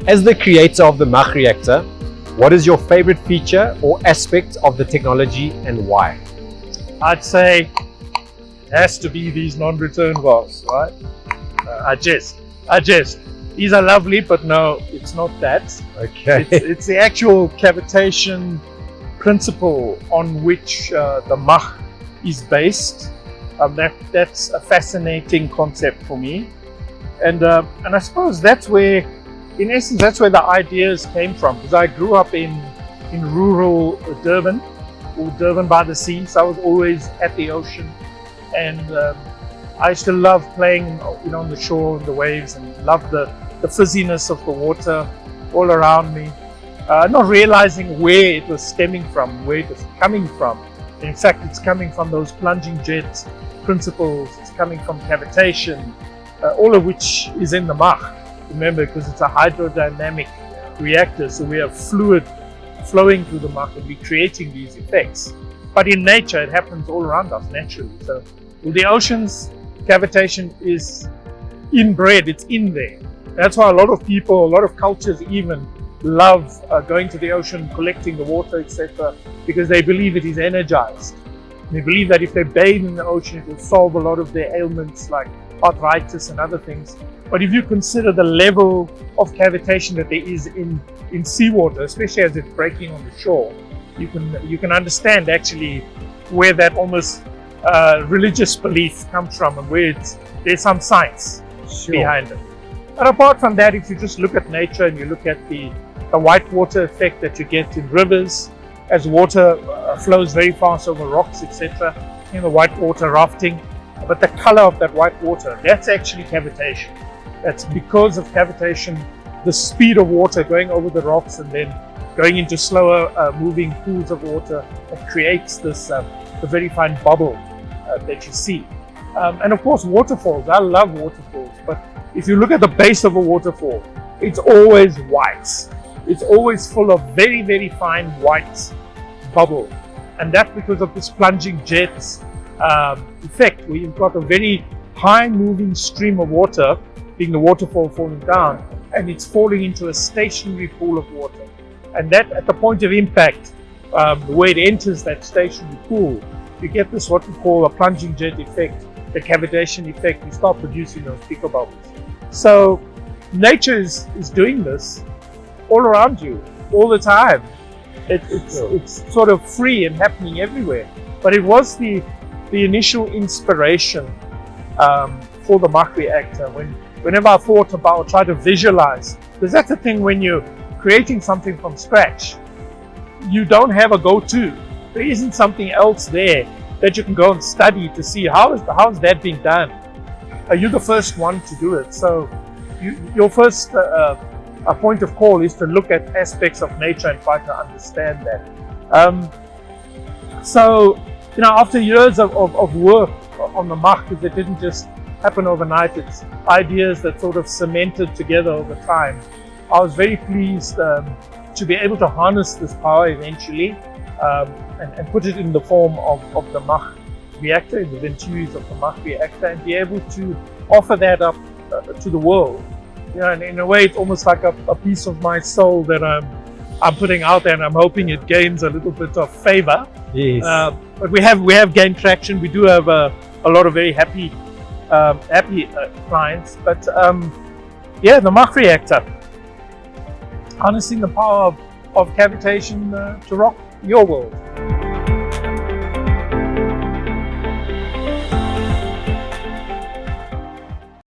As the creator of the MACH reactor, what is your favorite feature or aspect of the technology and why? I'd say it has to be these non-return valves, right? I jest. These are lovely, but no, it's not that. Okay. It's the actual cavitation principle on which the MACH is based. That's a fascinating concept for me, and I suppose that's where, in essence, that's where the ideas came from. Because I grew up in rural Durban, or Durban by the sea, so I was always at the ocean, and I used to love playing, on the shore and the waves, and love the fizziness of the water all around me, not realizing where it was stemming from, where it was coming from. In fact, it's coming from those plunging jet principles, it's coming from cavitation, all of which is in the MACH. Remember, because it's a hydrodynamic reactor, so we have fluid flowing through the MACH and we're creating these effects. But in nature, it happens all around us naturally. So with the oceans, cavitation is inbred, it's in there. That's why a lot of people, a lot of cultures even love going to the ocean, collecting the water, etc., because they believe it is energized. They believe that if they bathe in the ocean, it will solve a lot of their ailments like arthritis and other things. But if you consider the level of cavitation that there is in seawater, especially as it's breaking on the shore, you can understand actually where that almost religious belief comes from, and where there's some science behind it. And apart from that, if you just look at nature and you look at the white water effect that you get in rivers, as water flows very fast over rocks, etc., in the white water rafting, but the color of that white water, that's actually cavitation. That's because of cavitation, the speed of water going over the rocks and then going into slower moving pools of water, that creates this the very fine bubble that you see. And of course, waterfalls. I love waterfalls, but if you look at the base of a waterfall, it's always white. It's always full of very, very fine white bubble. And that's because of this plunging jet effect, where you've got a very high moving stream of water, being the waterfall falling down, and it's falling into a stationary pool of water. And that, at the point of impact, the way it enters that stationary pool, you get this what we call a plunging jet effect, the cavitation effect. You start producing those pico bubbles. So nature is doing this all around you, all the time. It's sort of free and happening everywhere. But it was the initial inspiration for the MACH reactor. Whenever I thought about or tried to visualize, because that's the thing when you're creating something from scratch, you don't have a go-to. There isn't something else there that you can go and study to see how is that being done. You're the first one to do it. So your first a point of call is to look at aspects of nature and try to understand that. So, after years of work on the MACH, because it didn't just happen overnight, it's ideas that sort of cemented together over time. I was very pleased to be able to harness this power eventually and put it in the form of the MACH reactor, in the venturis of the MACH reactor, and be able to offer that up to the world. And in a way, it's almost like a piece of my soul that I'm putting out there, and I'm hoping it gains a little bit of favor. Yes. But we have gained traction. We do have a lot of very happy clients. But the MACH reactor, harnessing the power of cavitation to rock your world.